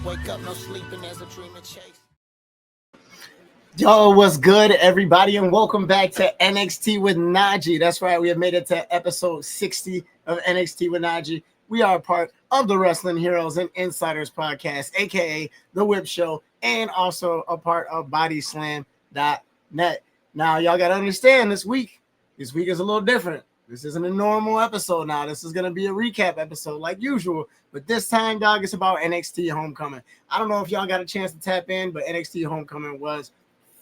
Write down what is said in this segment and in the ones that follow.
wake up, no sleeping, there's a dream to chase. Yo, what's good, everybody, and welcome back to NXT with NaJee. That's right, we have made it to episode 60 of NXT with NaJee. We are a part of the Wrestling Heroes and Insiders podcast, aka The Whip Show, and also a part of bodyslam.net. Now, y'all got to understand this week is a little different. This isn't a normal episode now. This is going to be a recap episode like usual. But this time, dog, it's about NXT Homecoming. I don't know if y'all got a chance to tap in, but NXT Homecoming was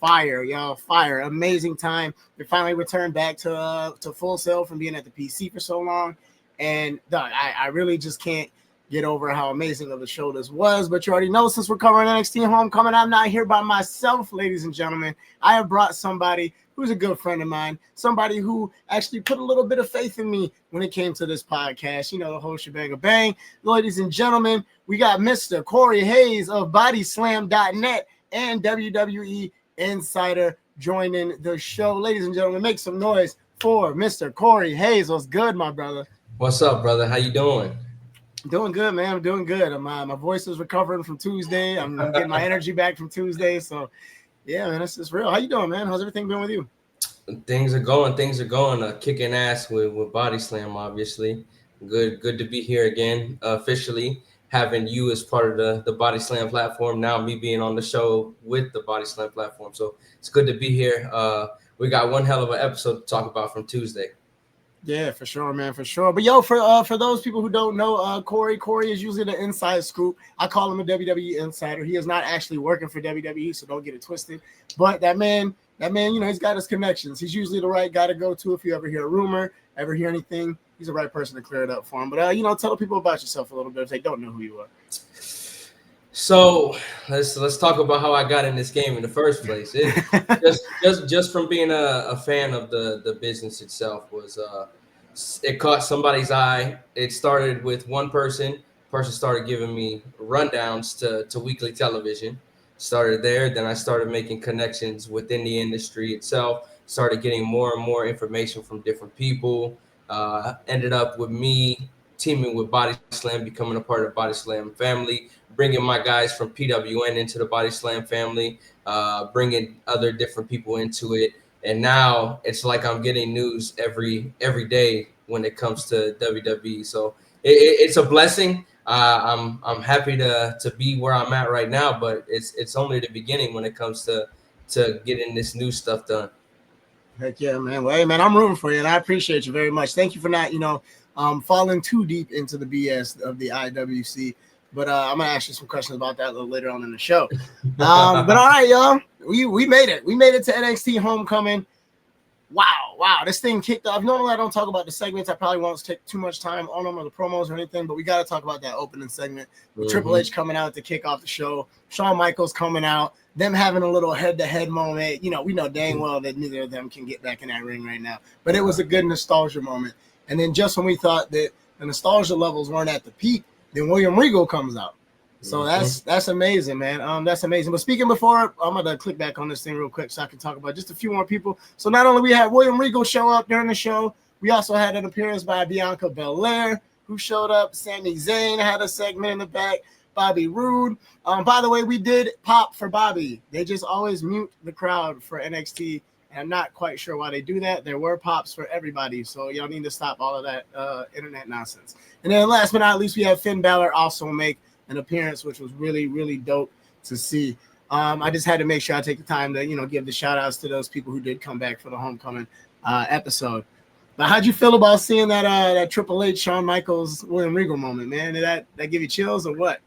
fire, y'all. Fire. Amazing time. They finally returned back to Full Sail from being at the PC for so long. And, dog, I really just can't get over how amazing of a show this was. But you already know, since we're covering NXT Homecoming, I'm not here by myself, ladies and gentlemen. I have brought somebody who's a good friend of mine, somebody who actually put a little bit of faith in me when it came to this podcast. You know, the whole shebang of bang. Ladies and gentlemen, we got Mr. Cory Hays of bodyslam.net and WWE Insider joining the show. Ladies and gentlemen, make some noise for Mr. Cory Hays. What's good, my brother? What's up, brother? How you doing? Doing good, man. I'm doing good. My voice is recovering from Tuesday. I'm getting my energy back from Tuesday. So, yeah, man, it's real. How you doing, man? How's everything been with you? Things are going. Kicking ass with Body Slam, obviously. Good to be here again, officially having you as part of the Body Slam platform. Now me being on the show with the Body Slam platform. So it's good to be here. We got one hell of an episode to talk about from Tuesday. Yeah, for sure, man, for sure. But yo, for those people who don't know, Cory is usually the inside scoop. I call him a WWE insider. He is not actually working for WWE, so don't get it twisted. But that man, you know, he's got his connections. He's usually the right guy to go to if you ever hear a rumor, ever hear anything. He's the right person to clear it up for him. But you know, tell the people about yourself a little bit if they don't know who you are. So let's talk about how I got in this game in the first place. Just from being a fan of the business itself was it caught somebody's eye. It started with one person. Person started giving me rundowns to weekly television. Started there. Then I started making connections within the industry itself. Started getting more and more information from different people. Ended up with me teaming with Body Slam, becoming a part of the Body Slam family, bringing my guys from PWN into the Body Slam family, bringing other different people into it. And now it's like I'm getting news every day when it comes to WWE. So it's a blessing. I'm happy to be where I'm at right now, but it's only the beginning when it comes to getting this new stuff done. Heck yeah, man. Well, hey, man, I'm rooting for you, and I appreciate you very much. Thank you for not, falling too deep into the BS of the IWC. But I'm gonna ask you some questions about that a little later on in the show. But all right, y'all, we made it. We made it to NXT Homecoming. Wow, this thing kicked off. Normally, I don't talk about the segments. I probably won't take too much time on them or the promos or anything. But we got to talk about that opening segment with Triple H coming out to kick off the show. Shawn Michaels coming out. Them having a little head-to-head moment. You know, we know dang well that neither of them can get back in that ring right now. But it was a good nostalgia moment. And then just when we thought that the nostalgia levels weren't at the peak, then William Regal comes out. So that's amazing, man. That's amazing. But speaking before, I'm gonna click back on this thing real quick so I can talk about just a few more people. So not only we had William Regal show up during the show, we also had an appearance by Bianca Belair, who showed up. Sami Zayn had a segment in the back. Bobby Roode. By the way, we did pop for Bobby. They just always mute the crowd for NXT. And I'm not quite sure why they do that. There were pops for everybody. So y'all need to stop all of that internet nonsense. And then last but not least, we have Finn Balor also make an appearance, which was really, really dope to see. I just had to make sure I take the time to, give the shout outs to those people who did come back for the Homecoming episode. But how'd you feel about seeing that Triple H, Shawn Michaels, William Regal moment, man? Did that give you chills or what?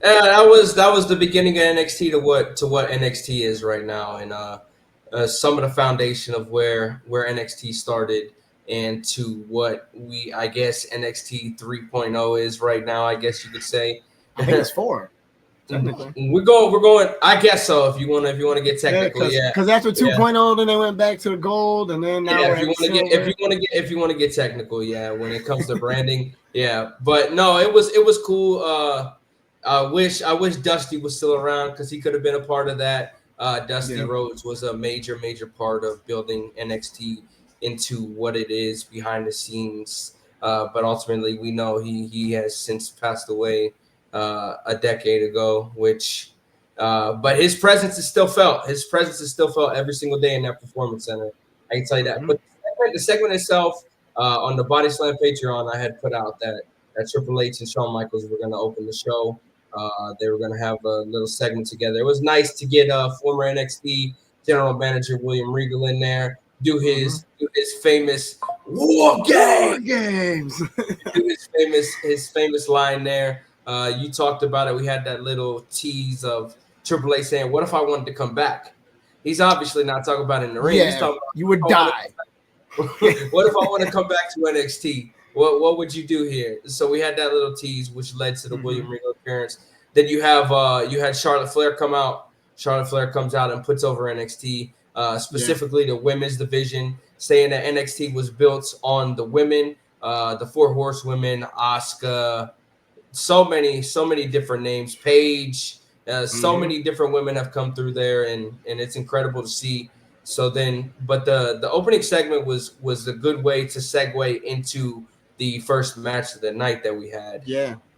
That was the beginning of NXT to what NXT is right now, and some of the foundation of where NXT started and to what I guess NXT 3.0 is right now. I guess you could say. I think it's 4. Technically. We're going. I guess so. If you want to get technical, yeah. Because after 2.0, then they went back to the gold, and then now if you want to get technical, yeah. When it comes to branding, yeah. But no, it was cool. I wish Dusty was still around because he could have been a part of that. Dusty Rhodes was a major part of building NXT into what it is behind the scenes. But ultimately, we know he has since passed away. a decade ago, which but his presence is still felt. His presence is still felt every single day in that performance center. I can tell you that. Mm-hmm. But the segment itself, on the Body Slam Patreon, I had put out that Triple H and Shawn Michaels were going to open the show. They were going to have a little segment together. It was nice to get former NXT General Manager William Regal in there, do his famous War Games. do his famous line there. You talked about it. We had that little tease of Triple H saying, "What if I wanted to come back?" He's obviously not talking about it in the ring. He's talking about, you would die. what if I want to come back to NXT? What would you do here? So we had that little tease, which led to the William Regal appearance. Then you had Charlotte Flair come out. Charlotte Flair comes out and puts over NXT, specifically the women's division, saying that NXT was built on the women, the 4 horsewomen, Asuka, so many different names, Paige, so many different women have come through there, and it's incredible to see. So then, but the opening segment was a good way to segue into the first match of the night that we had.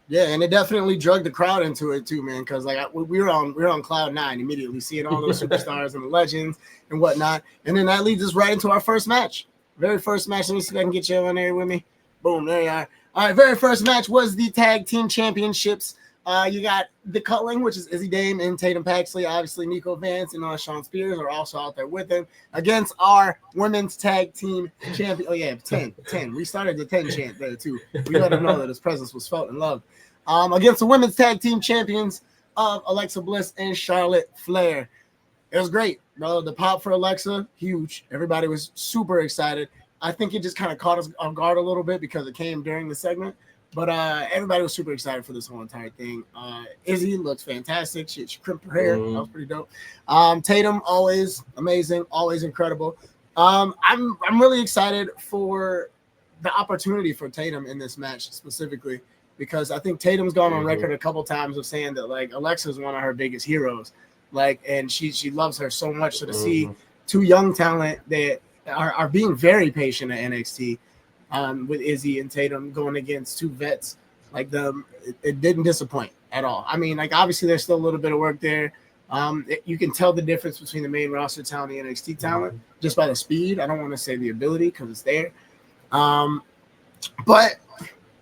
Yeah, and it definitely drugged the crowd into it too, man. Because like we were on cloud 9 immediately, seeing all those superstars and the legends and whatnot, and then that leads us right into our first match, very first match. Let me see if I can get you on there with me. Boom, there you are. All right, very first match was the tag team championships. You got the Culling, which is Izzy Dame and Tatum Paxley. Obviously, Nico Vance and Sean Spears are also out there with him against our women's tag team champion. Oh, yeah, 10. We started the 10 chant there, too. We let him know that his presence was felt and loved. Against the women's tag team champions of Alexa Bliss and Charlotte Flair. It was great. The pop for Alexa, huge. Everybody was super excited. I think it just kind of caught us off guard a little bit because it came during the segment. But everybody was super excited for this whole entire thing. Izzy looks fantastic. She crimped her hair. That was pretty dope. Tatum, always amazing, always incredible. I'm really excited for the opportunity for Tatum in this match specifically, because I think Tatum's gone on record a couple times of saying that like Alexa is one of her biggest heroes. Like, and she loves her so much. So to see 2 young talent that are being very patient at NXT. With Izzy and Tatum going against 2 vets like them, it didn't disappoint at all. I mean, like obviously there's still a little bit of work there. You can tell the difference between the main roster talent and the NXT talent just by the speed. I don't want to say the ability because it's there, but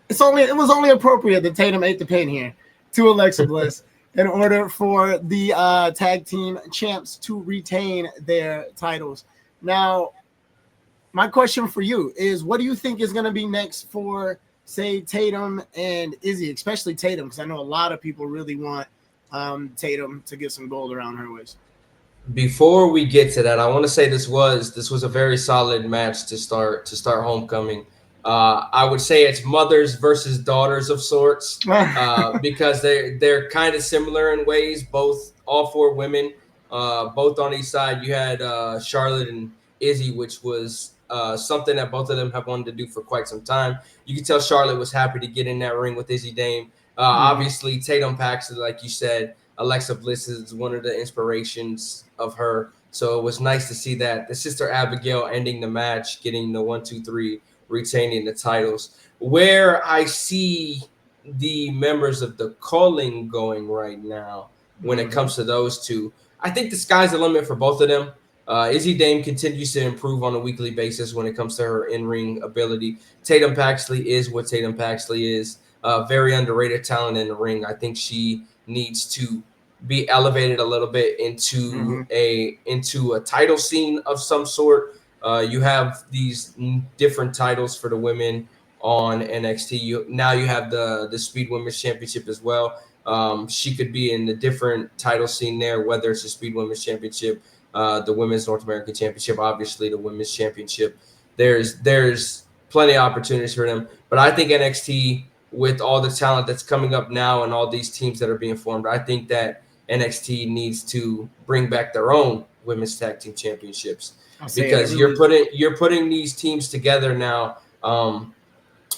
it was only appropriate that Tatum ate the pin here to Alexa Bliss in order for the tag team champs to retain their titles. Now, my question for you is, what do you think is going to be next for, say, Tatum and Izzy, especially Tatum, because I know a lot of people really want Tatum to get some gold around her waist. Before we get to that, I want to say this was a very solid match to start Homecoming. I would say it's mothers versus daughters of sorts, because they're kind of similar in ways. All 4 women, both on each side. You had Charlotte and Izzy, which was something that both of them have wanted to do for quite some time. You can tell Charlotte was happy to get in that ring with Izzy Dame. Obviously, Tatum Paxley, like you said, Alexa Bliss is one of the inspirations of her. So it was nice to see that. The sister Abigail ending the match, getting the 1, 2, 3, retaining the titles. Where I see the members of the Culling going right now when it comes to those 2, I think the sky's the limit for both of them. Izzy Dame continues to improve on a weekly basis when it comes to her in-ring ability. Tatum Paxley is what Tatum Paxley is. Very underrated talent in the ring. I think she needs to be elevated a little bit into a title scene of some sort. You have these different titles for the women on NXT. Now you have the Speed Women's Championship as well. She could be in the different title scene there, whether it's the Speed Women's Championship, the Women's North American Championship, obviously the Women's Championship. There's plenty of opportunities for them. But I think NXT, with all the talent that's coming up now and all these teams that are being formed, I think that NXT needs to bring back their own Women's Tag Team Championships, because you're putting these teams together now.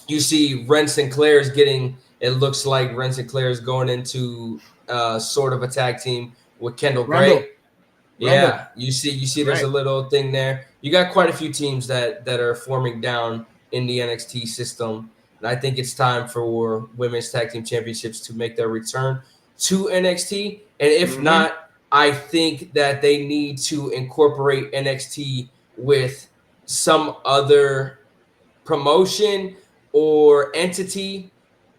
You see Ren Sinclair is getting, it looks like Ren Sinclair is going into sort of a tag team with Kendall Gray. Yeah, you see there's a little thing there. You got quite a few teams that are forming down in the NXT system. And I think it's time for women's tag team championships to make their return to NXT. And if not, I think that they need to incorporate NXT with some other promotion or entity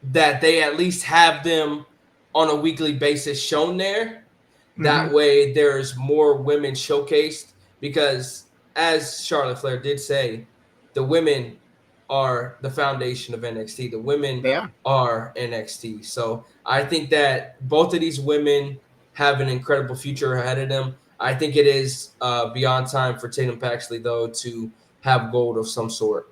that they at least have them on a weekly basis shown there. That way there's more women showcased, because as Charlotte Flair did say, the women are the foundation of NXT. The women They are. are NXT. So I think that both of these women have an incredible future ahead of them. I think it is beyond time for Tatum Paxley, though, to have gold of some sort.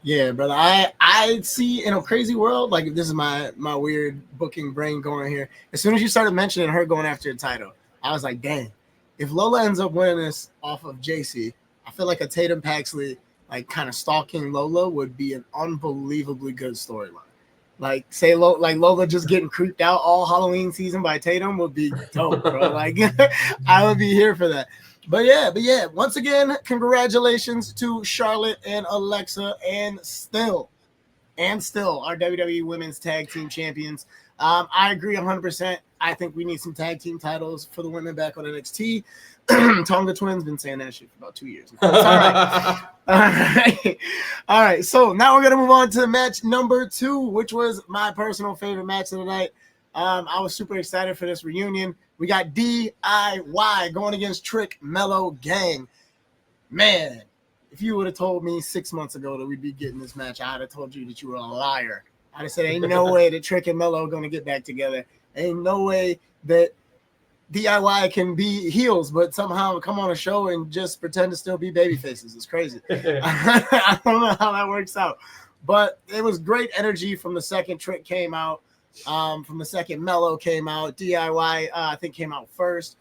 Yeah, brother. I see in a crazy world, like this is my weird booking brain going here. As soon as you started mentioning her going after the title, I was like, dang, if Lola ends up winning this off of JC, I feel like a Tatum Paxley like kind of stalking Lola would be an unbelievably good storyline. Like say Lola just getting creeped out all Halloween season by Tatum would be dope, bro. Like I would be here for that. But yeah, once again, congratulations to Charlotte and Alexa and still our WWE Women's Tag Team Champions. I agree 100%. I think we need some tag team titles for the women back on NXT. Tonga Twins been saying that shit for about 2 years. It's all right. All right. So now we're going to move on to match number 2, which was my personal favorite match of the night. I was super excited for this reunion. We got DIY going against Trick Mello Gang. Man, if you would have told me 6 months ago that we'd be getting this match, I'd have told you that you were a liar. I'd have said, ain't no way that Trick and Mello are going to get back together. Ain't no way that DIY can be heels, but somehow come on a show and just pretend to still be baby faces. It's crazy. I don't know how that works out. But it was great energy from the second Trick came out. From the second Mello came out. DIY, I think, came out first.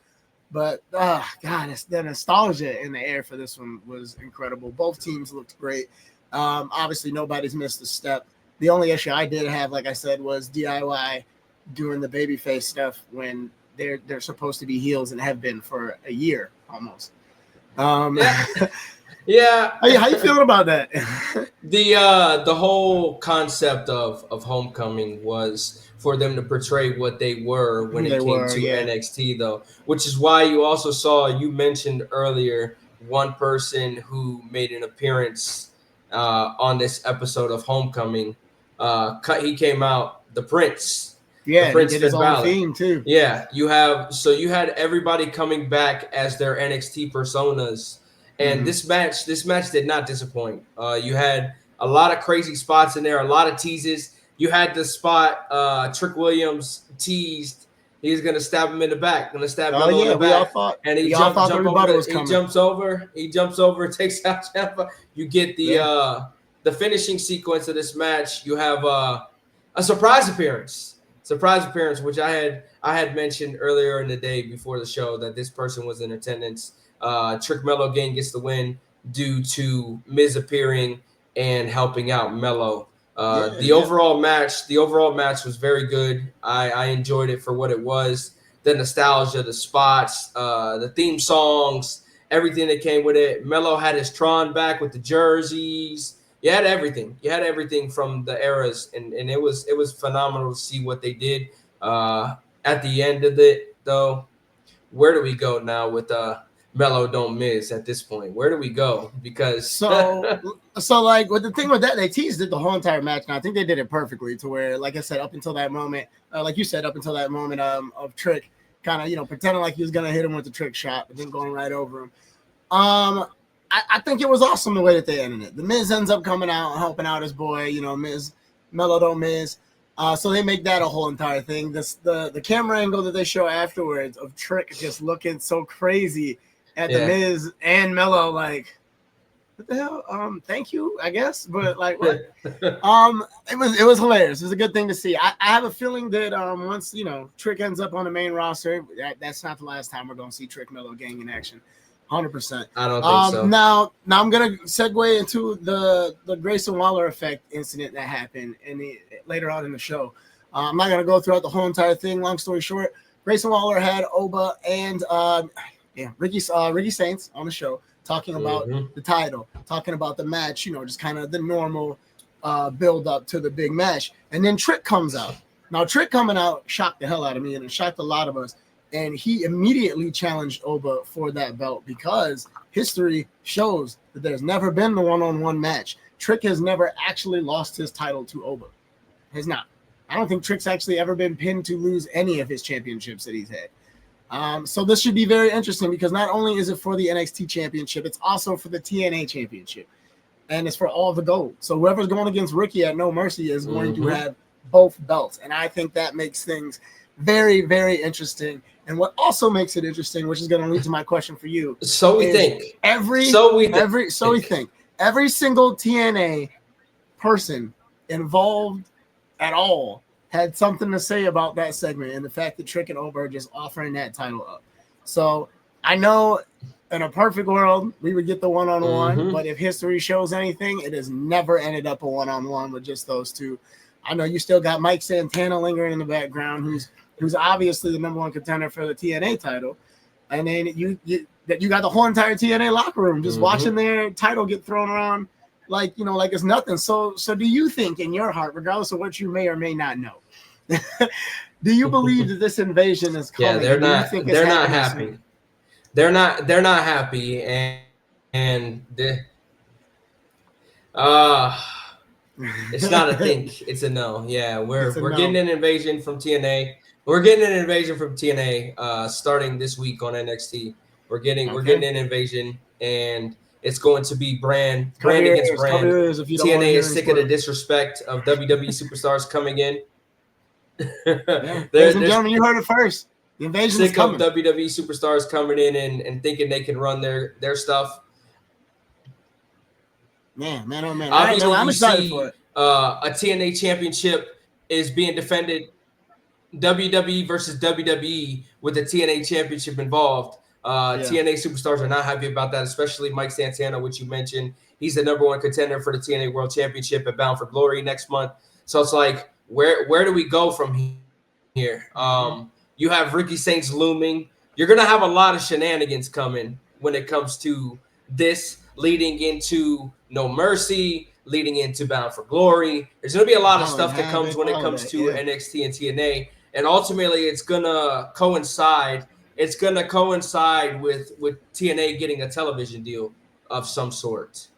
But, God, the nostalgia in the air for this one was incredible. Both teams looked great. Obviously, nobody's missed a step. The only issue I did have, like I said, was DIY doing the babyface stuff when they're supposed to be heels and have been for a year almost. Yeah. How you feeling about that? The whole concept of Homecoming was for them to portray what they were when it came to NXT, though, which is why you also saw, you mentioned earlier, one person who made an appearance on this episode of Homecoming. He came out, the Prince. Yeah, the Prince he did his own theme too. Yeah, you had everybody coming back as their NXT personas. And this match did not disappoint. You had a lot of crazy spots in there, a lot of teases. You had the spot Trick Williams teased. He's gonna stab him in the back. Gonna stab him in the back. We all thought. And he jumps over, takes out Ciampa. You get the finishing sequence of this match. You have a surprise appearance, which I had mentioned earlier in the day before the show that this person was in attendance. Trick Mello Gang gets the win due to Miz appearing and helping out Mello. The overall match was very good. I enjoyed it for what it was. The nostalgia, the spots, the theme songs, everything that came with it. Mello had his Tron back with the jerseys. You had everything. You had everything from the eras, and it was phenomenal to see what they did. At the end of it, though, where do we go now with Mello don't Miz at this point? Where do we go? Because so like with the thing with that, they teased it the whole entire match, and I think they did it perfectly to where, like I said, up until that moment, like you said, up until that moment of Trick kind of pretending like he was gonna hit him with the trick shot, but then going right over him. I think it was awesome the way that they ended it. The Miz ends up coming out and helping out his boy, Miz, Mello don't Miz. So they make that a whole entire thing. The camera angle that they show afterwards of Trick just looking so crazy at the Miz and Mello, like, what the hell? Thank you, I guess. But like, what? It was hilarious. It was a good thing to see. I have a feeling that once Trick ends up on the main roster, that's not the last time we're gonna see Trick Mello Gang in action. 100%. I don't think so. Now I'm gonna segue into the Grayson Waller effect incident that happened later on in the show. I'm not gonna go throughout the whole entire thing. Long story short, Grayson Waller had Oba and Ricky Saints on the show talking about the title, talking about the match. Just kind of the normal build up to the big match. And then Trick comes out. Now, Trick coming out shocked the hell out of me, and it shocked a lot of us. And he immediately challenged Oba for that belt because history shows that there's never been the one-on-one match. Trick has never actually lost his title to Oba. Has not. I don't think Trick's actually ever been pinned to lose any of his championships that he's had. So this should be very interesting because not only is it for the NXT championship, it's also for the TNA championship. And it's for all the gold. So whoever's going against Ricky at No Mercy is going to have both belts. And I think that makes things very, very interesting. And what also makes it interesting, which is going to lead to my question for you. So we think. Every single TNA person involved at all had something to say about that segment and the fact that Trick and Oba are just offering that title up. So I know in a perfect world, we would get the one-on-one, but if history shows anything, it has never ended up a one-on-one with just those two. I know you still got Mike Santana lingering in the background, who's obviously the number one contender for the TNA title. And then you got the whole entire TNA locker room just watching their title get thrown around like it's nothing. So do you think in your heart, regardless of what you may or may not know, do you believe that this invasion is coming? Yeah, they're not happy. They're not happy, and it's not a think, it's a no. Yeah, we're getting an invasion from TNA. We're getting an invasion from TNA starting this week on NXT. We're getting an invasion, and it's going to be brand against brand. TNA is sick of the disrespect of WWE superstars coming in. Ladies and gentlemen, you heard it first. The invasion is coming. Sick of WWE superstars coming in and thinking they can run their stuff. Man, oh man. Obviously, I'm excited for it. A TNA championship is being defended, WWE versus WWE, with the TNA championship involved. TNA superstars are not happy about that, especially Mike Santana, which you mentioned. He's the number one contender for the TNA World Championship at Bound for Glory next month. So it's like, where do we go from here? You have Ricky Saints looming. You're going to have a lot of shenanigans coming when it comes to this, leading into No Mercy, leading into Bound for Glory. There's going to be a lot of stuff that comes when it comes to NXT and TNA. And ultimately, it's going to coincide. It's going to coincide with TNA getting a television deal of some sort.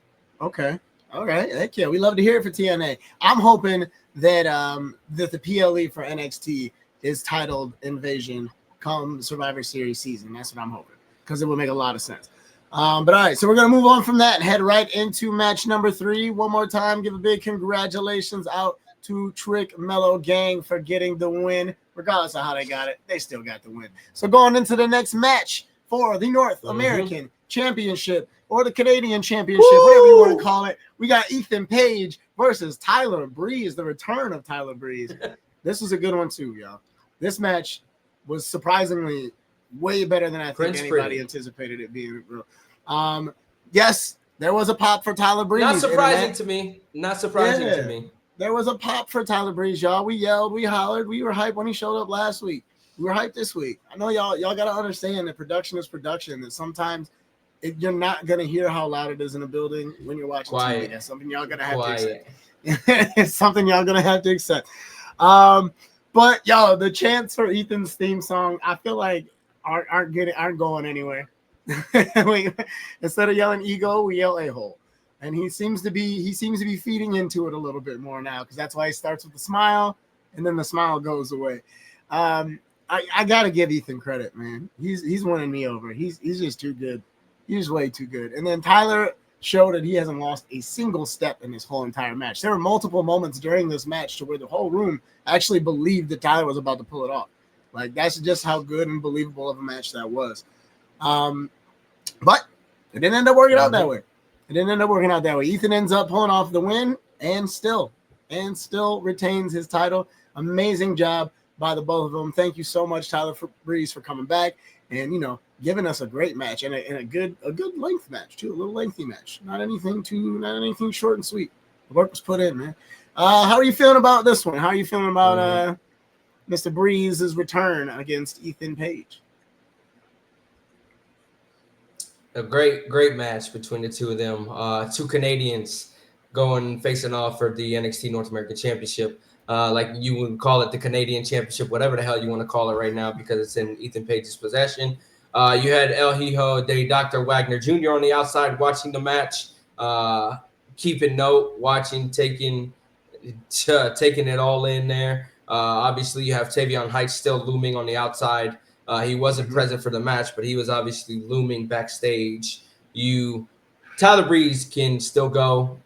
Okay. All right. Heck yeah. We love to hear it for TNA. I'm hoping that that the PLE for NXT is titled Invasion come Survivor Series season. That's what I'm hoping, because it would make a lot of sense. But all right, so we're going to move on from that and head right into match number 3. One more time, give a big congratulations out to Trick Mellow Gang for getting the win. Regardless of how they got it, they still got the win. So going into the next match for the North American Championship or the Canadian Championship, whatever you want to call it, we got Ethan Page versus Tyler Breeze, the return of Tyler Breeze. This was a good one too, y'all. This match was surprisingly way better than I think anybody anticipated it being. Yes, there was a pop for Tyler Breeze. Not surprising to me. Not surprising to me. There was a pop for Tyler Breeze, y'all. We yelled, we hollered, we were hyped when he showed up last week. We were hyped this week. I know y'all got to understand that production is production, that sometimes you're not going to hear how loud it is in a building when you're watching TV. That's something y'all going to have to accept. It's something y'all going to have to accept. But yo, the chants for Ethan's theme song, I feel like aren't going anywhere. Instead of yelling ego, we yell a-hole. And he seems to be feeding into it a little bit more now, because that's why he starts with a smile and then the smile goes away. I gotta give Ethan credit, man. He's winning me over. He's just too good. He's way too good. And then Tyler showed that he hasn't lost a single step in this whole entire match. There were multiple moments during this match to where the whole room actually believed that Tyler was about to pull it off. Like, that's just how good and believable of a match that was. But it didn't end up working out that way. Ethan ends up pulling off the win and still retains his title. Amazing job by the both of them. Thank you so much, Tyler Breeze, for coming back and, giving us a great match and a good length match too, a little lengthy match. Not anything short and sweet. The work was put in, man. How are you feeling about this one? How are you feeling about Mr. Breeze's return against Ethan Page? A great match between the two of them. Two Canadians going facing off for the NXT North American Championship. Like you would call it the Canadian Championship, whatever the hell you want to call it right now, because it's in Ethan Page's possession. You had El Hijo de Dr. Wagner Jr. on the outside watching the match, keeping note, watching, taking it all in there. Obviously, you have Tavion Heights still looming on the outside. He wasn't present for the match, but he was obviously looming backstage. Tyler Breeze can still go.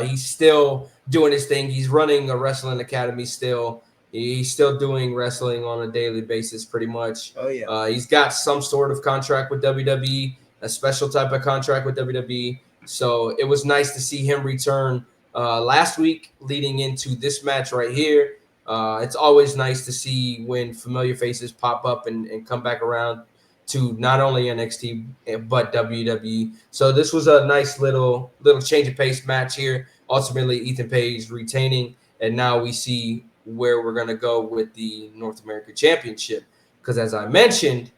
He's still doing his thing. He's running a wrestling academy still. He's still doing wrestling on a daily basis pretty much. Oh, yeah. He's got some sort of contract with WWE, a special type of contract with WWE. So it was nice to see him return last week leading into this match right here. It's always nice to see when familiar faces pop up and come back around to not only NXT but WWE. So this was a nice little change of pace match here. Ultimately, Ethan Page retaining, and now we see where we're going to go with the North American Championship. Because as I mentioned,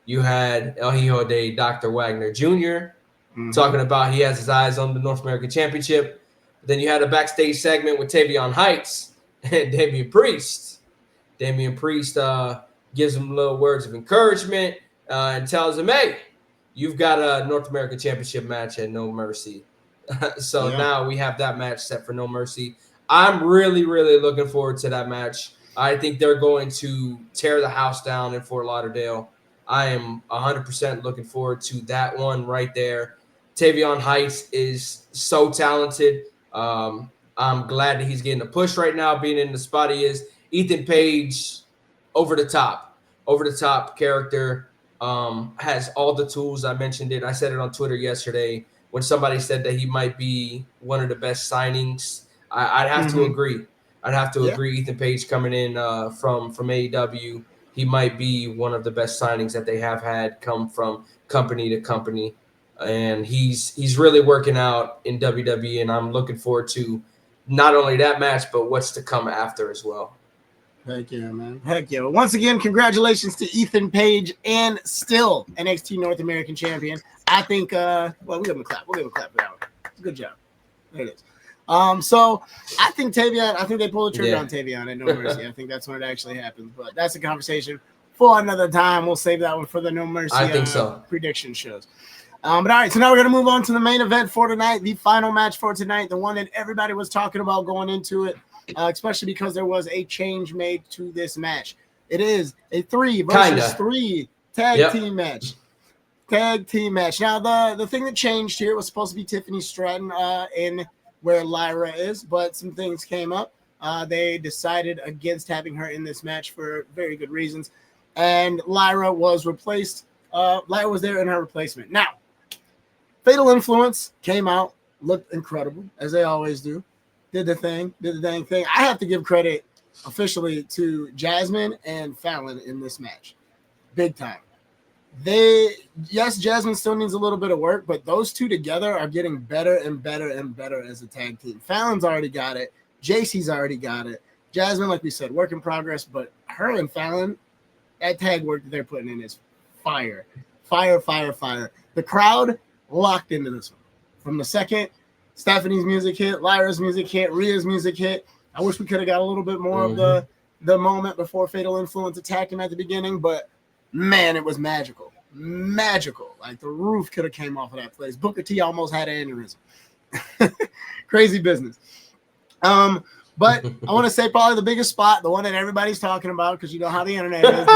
you had El Hijo de Dr. Wagner Jr. Talking about he has his eyes on the North American Championship. Then you had a backstage segment with Tavion Heights and Damian Priest. Damian Priest gives him little words of encouragement and tells him, hey, you've got a North American Championship match at No Mercy. So now we have that match set for No Mercy. I'm really, really looking forward to that match. I think they're going to tear the house down in Fort Lauderdale. I am 100% looking forward to that one right there. Tavion Heights is so talented. I'm glad that he's getting a push right now, being in the spot he is. Ethan Page, over the top character, has all the tools. I mentioned it. I said it on Twitter yesterday when somebody said that he might be one of the best signings. I'd have to agree. I'd have to agree. Ethan Page coming in from AEW, he might be one of the best signings that they have had come from company to company. And he's really working out in WWE, and I'm looking forward to not only that match, but what's to come after as well. Heck yeah, man. Heck yeah. Well, once again, congratulations to Ethan Page and still NXT North American Champion. I think, we'll give him a clap. We'll give him a clap for that one. Good job. There it is. So I think they pulled the trigger on Tavion at No Mercy. I think that's when it actually happens. But that's a conversation for another time. We'll save that one for the No Mercy I think so. prediction shows. But all right, so now we're going to move on to the main event for tonight, the final match for tonight, the one that everybody was talking about going into it, especially because there was a change made to this match. It is a 3 versus 3 tag team match. Tag team match. Now, the thing that changed here was supposed to be Tiffany Stratton in where Lyra is, but some things came up. They decided against having her in this match for very good reasons, and Lyra was replaced. Lyra was there in her replacement. Now, Fatal Influence came out, looked incredible, as they always do. Did the dang thing. I have to give credit officially to Jasmine and Fallon in this match. Big time. Jasmine still needs a little bit of work, but those two together are getting better and better and better as a tag team. Fallon's already got it. JC's already got it. Jasmine, like we said, work in progress, but her and Fallon, that tag work that they're putting in is fire. Fire, fire, fire. The crowd locked into this one. From the second Stephanie's music hit, Lyra's music hit, Rhea's music hit. I wish we could have got a little bit more of the moment before Fatal Influence attacked him at the beginning, but man, it was magical. Magical. Like the roof could have came off of that place. Booker T almost had an aneurysm. Crazy business. But I want to say probably the biggest spot, the one that everybody's talking about, because you know how the internet is,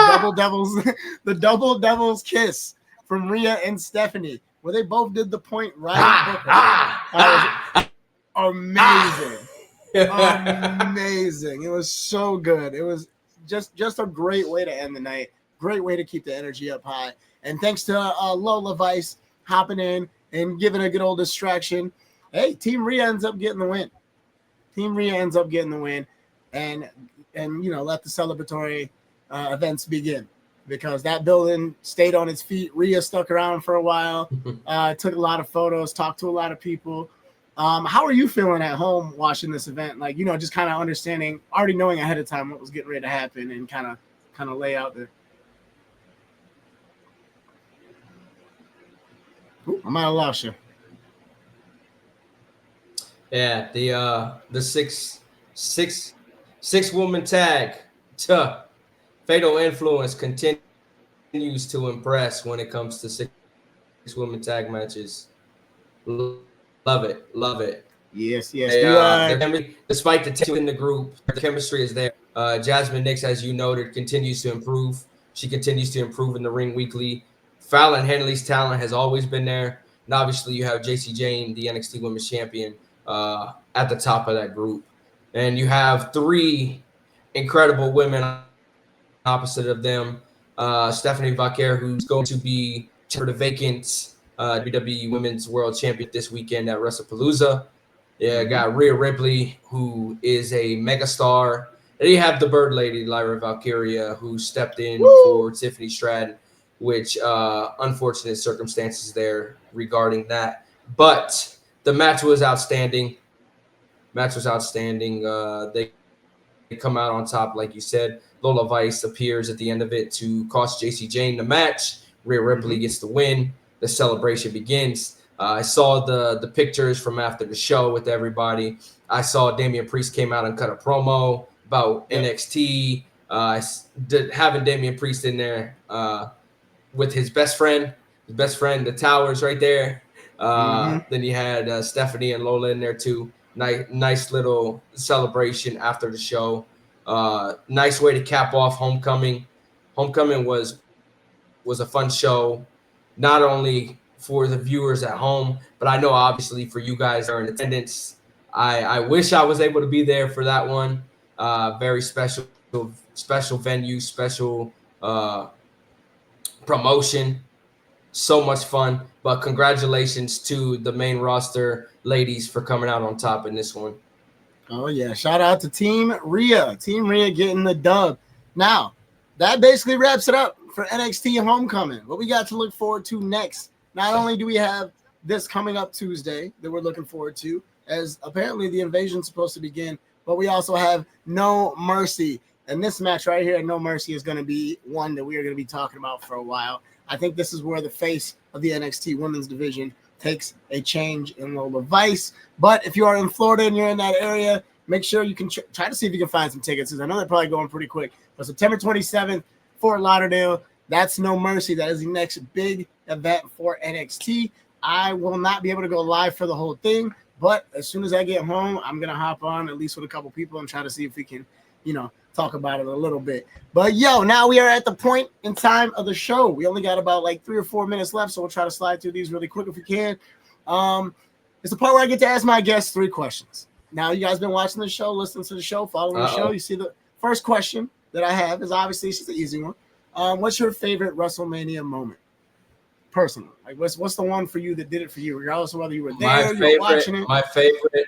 the double devil's kiss from Rhea and Stephanie, where they both did the point right. Amazing. Amazing. It was so good. It was just a great way to end the night. Great way to keep the energy up high. And thanks to Lola Vice hopping in and giving a good old distraction. Hey, Team Rhea ends up getting the win. And let the celebratory events begin, because that building stayed on its feet. Rhea stuck around for a while, took a lot of photos, talked to a lot of people. How are you feeling at home watching this event? Like, just kind of understanding, already knowing ahead of time what was getting ready to happen, and kind of lay out there. Ooh, I might have lost you. Yeah, the six woman tag. Tuh. Fatal Influence continues to impress when it comes to six woman tag matches. Love it, love it. Yes, yes. Their chemistry, despite the tension in the group, the chemistry is there. Jasmine Nix, as you noted, continues to improve. She continues to improve in the ring weekly. Fallon Henley's talent has always been there. And obviously, you have JC Jane, the NXT Women's Champion, at the top of that group. And you have three incredible women opposite of them. Stephanie Vaquer, who's going to be for the vacant WWE Women's World Champion this weekend at WrestlePalooza. Yeah, got Rhea Ripley, who is a megastar. And you have the Bird Lady, Lyra Valkyria, who stepped in for Tiffany Stratton, which unfortunate circumstances there regarding that. But the match was outstanding. They come out on top, like you said. Lola Vice appears at the end of it to cost JC Jane the match. Rhea Ripley gets the win. The celebration begins. I saw the pictures from after the show with everybody. I saw Damian Priest came out and cut a promo about NXT. Having Damian Priest in there with his best friend, the Towers right there. Then you had Stephanie and Lola in there too. Nice little celebration after the show. Nice way to cap off Homecoming. Homecoming was a fun show, not only for the viewers at home, but I know obviously for you guys that are in attendance. I wish I was able to be there for that one. Very special venue, special promotion. So much fun. But congratulations to the main roster ladies for coming out on top in this one. Oh, yeah. Shout out to Team Rhea. Team Rhea getting the dub. Now, that basically wraps it up for NXT Homecoming. What we got to look forward to next. Not only do we have this coming up Tuesday that we're looking forward to, as apparently the invasion's supposed to begin, but we also have No Mercy. And this match right here, No Mercy, is going to be one that we are going to be talking about for a while. I think this is where the face of the NXT women's division takes a change in Lola Vice. But if you are in Florida and you're in that area, make sure you can try to see if you can find some tickets. I know they're probably going pretty quick. But September 27th, Fort Lauderdale, that's No Mercy. That is the next big event for NXT. I will not be able to go live for the whole thing, but as soon as I get home, I'm going to hop on at least with a couple people and try to see if we can, talk about it a little bit. But now we are at the point in time of the show. We only got about like 3 or 4 minutes left, so we'll try to slide through these really quick if we can. It's the part where I get to ask my guests 3 questions. Now, you guys been watching the show, listening to the show, following the show. You see the first question that I have is obviously it's just an easy one. What's your favorite WrestleMania moment? Personally, like what's the one for you that did it for you, regardless of whether you were there, you were watching it? My favorite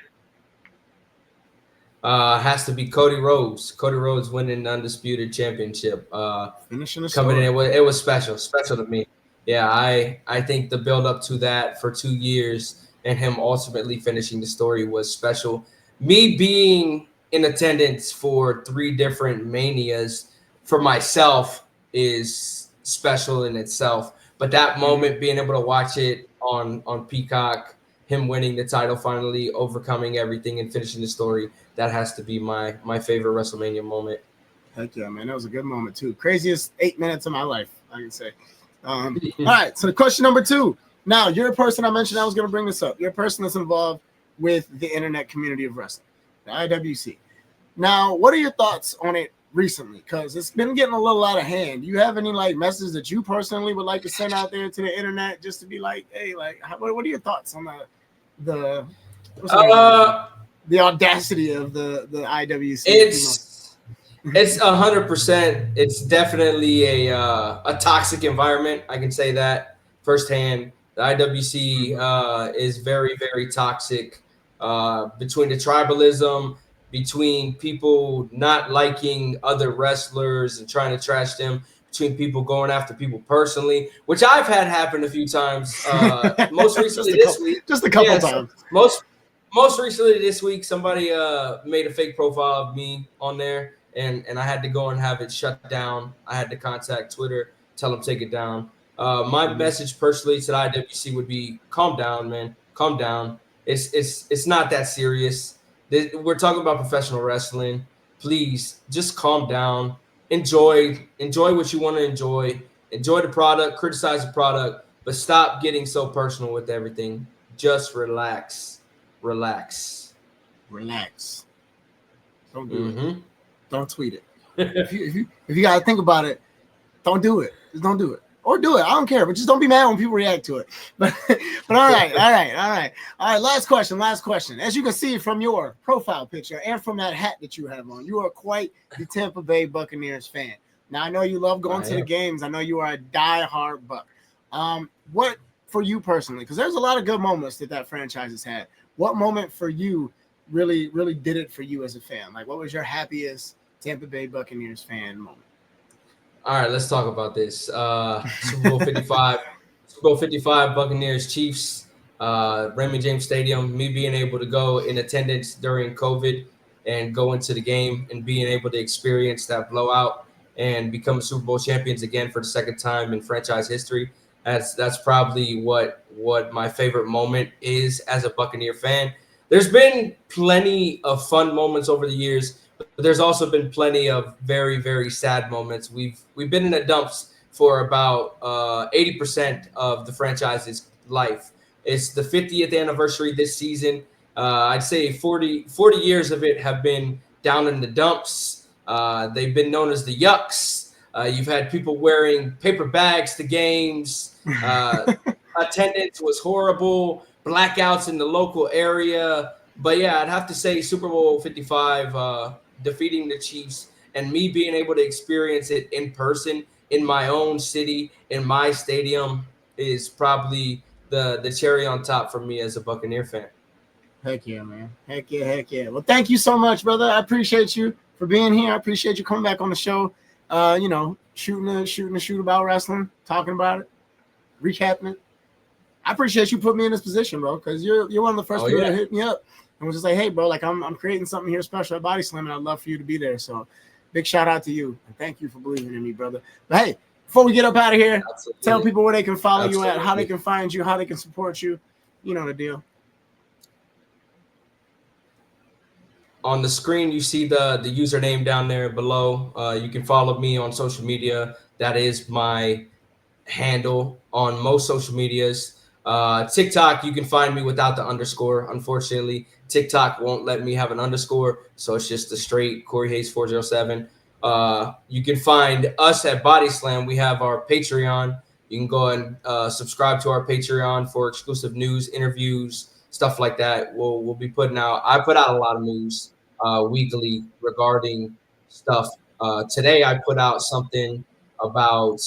has to be Cody Rhodes. Cody Rhodes winning the Undisputed Championship. Finishing the coming story. in, it was special to me. Yeah, I think the build up to that for 2 years and him ultimately finishing the story was special. Me being in attendance for 3 different Manias for myself is special in itself. But that moment, being able to watch it on Peacock, him winning the title finally, overcoming everything and finishing the story, that has to be my favorite WrestleMania moment. Heck yeah, man. That was a good moment, too. Craziest 8 minutes of my life, I can say. All right, so question number 2. Now, you're a person, I mentioned I was going to bring this up. You're a person that's involved with the internet community of wrestling, the IWC. Now, what are your thoughts on it recently? Because it's been getting a little out of hand. Do you have any messages that you personally would like to send out there to the internet just to be like, hey, what are your thoughts on the audacity of the IWC? It's 100%. It's definitely a toxic environment. I can say that firsthand. The IWC is very, very toxic between the tribalism, between people not liking other wrestlers and trying to trash them, between people going after people personally, which I've had happen a few times. Most recently this week. Just a couple times. Most recently this week, somebody made a fake profile of me on there, and I had to go and have it shut down. I had to contact Twitter, tell them take it down. My message personally to the IWC would be calm down, man. Calm down. It's not that serious. We're talking about professional wrestling. Please just calm down. Enjoy what you want to enjoy. Enjoy the product, criticize the product, but stop getting so personal with everything. Just relax. Relax. Don't do it. Don't tweet it. if you gotta think about it, don't do it. Just don't do it. Or do it. I don't care, but just don't be mad when people react to it. But all right. Last question. As you can see from your profile picture and from that hat that you have on, you are quite the Tampa Bay Buccaneers fan. Now I know you love going to the games. I know you are a diehard Buck. What for you personally? Because there's a lot of good moments that franchise has had. What moment for you really did it for you as a fan? Like, what was your happiest Tampa Bay Buccaneers fan moment? All right, let's talk about this. Super Bowl 55, Super Bowl 55, Buccaneers, Chiefs, Raymond James Stadium. Me being able to go in attendance during COVID and go into the game and being able to experience that blowout and become Super Bowl champions again for the second time in franchise history. That's probably what my favorite moment is as a Buccaneer fan. There's been plenty of fun moments over the years, but there's also been plenty of very, very sad moments. We've been in the dumps for about 80% of the franchise's life. It's the 50th anniversary this season. I'd say 40 years of it have been down in the dumps. They've been known as the Yucks. You've had people wearing paper bags to games. Attendance was horrible. Blackouts in the local area. But yeah, I'd have to say Super Bowl 55, defeating the Chiefs and me being able to experience it in person in my own city, in my stadium, is probably the cherry on top for me as a Buccaneer fan. Heck yeah, man. Heck yeah. Well, thank you so much, brother. I appreciate you for being here. I appreciate you coming back on the show. Shooting a shoot about wrestling, talking about it, recapping it. I appreciate you putting me in this position, bro, because you're one of the first people that hit me up and was just like, hey, bro, like I'm creating something here special at Body Slam, and I'd love for you to be there. So big shout out to you. And thank you for believing in me, brother. But hey, before we get up out of here, tell people where they can follow you at, how they can find you, how they can support you. You know the deal. On the screen, you see the username down there below. You can follow me on social media. That is my handle on most social medias. TikTok, you can find me without the underscore. Unfortunately, TikTok won't let me have an underscore, so it's just the straight Cory Hays 407. You can find us at Body Slam. We have our Patreon. You can go and subscribe to our Patreon for exclusive news, interviews, stuff like that. We'll be putting out. I put out a lot of news weekly regarding stuff. Today I put out something about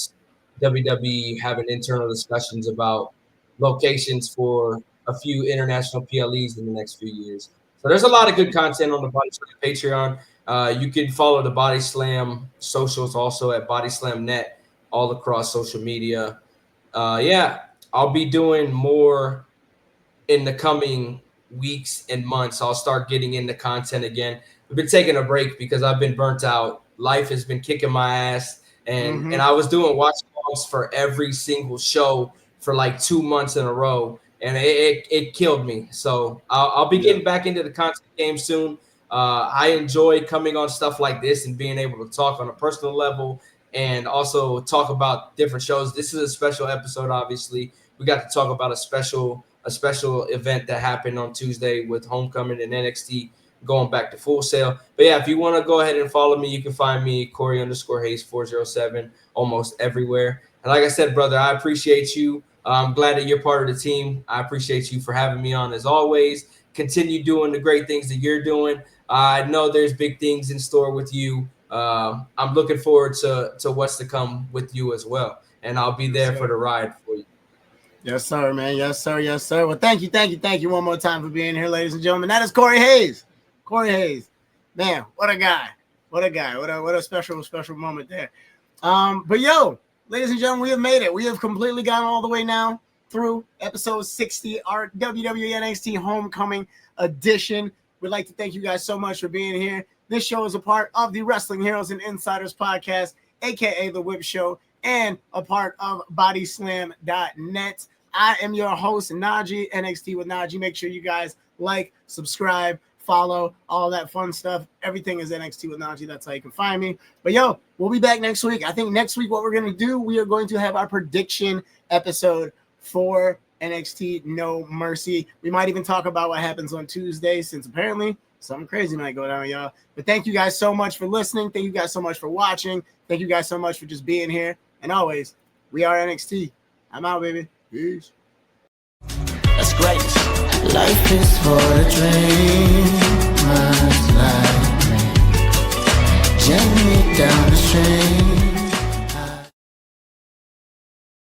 WWE having internal discussions about locations for a few international PLEs in the next few years. So there's a lot of good content on the Body Slam Patreon. You can follow the Body Slam socials also at Body Slam Net all across social media. I'll be doing more in the coming weeks and months. I'll start getting into content again. I've been taking a break because I've been burnt out. Life has been kicking my ass. And I was doing watch logs for every single show for like 2 months in a row, and it killed me. So I'll be getting back into the content game soon. I enjoy coming on stuff like this and being able to talk on a personal level and also talk about different shows. This is a special episode, obviously. We got to talk about a special event that happened on Tuesday with Homecoming and NXT going back to Full Sail. But yeah, if you want to go ahead and follow me, you can find me Cory_Hays 407 almost everywhere. And like I said, brother, I appreciate you. I'm glad that you're part of the team. I appreciate you for having me on as always. Continue doing the great things that you're doing. I know there's big things in store with you. I'm looking forward to what's to come with you as well. And I'll be there for the ride for you. Yes, sir, man. Yes, sir. Well, thank you one more time for being here, ladies and gentlemen. That is Cory Hays. Cory Hays. Man, what a guy. What a special moment there. But yo, ladies and gentlemen, we have made it. We have completely gone all the way now through episode 60, our WWE NXT Homecoming edition. We'd like to thank you guys so much for being here. This show is a part of the Wrestling Heroes and Insiders podcast, aka The Whip Show, and a part of bodyslam.net. I am your host, NaJee, NXT with NaJee. Make sure you guys like, subscribe, follow, all that fun stuff. Everything is NXT with NaJee. That's how you can find me. But yo, we'll be back next week. I think next week what we're going to do, we are going to have our prediction episode for NXT No Mercy. We might even talk about what happens on Tuesday, since apparently something crazy might go down, y'all. But thank you guys so much for listening. Thank you guys so much for watching. Thank you guys so much for just being here. And always, we are NXT. I'm out, baby. Peace. That's great. Life is for the dreamers like me. Journey down the stream.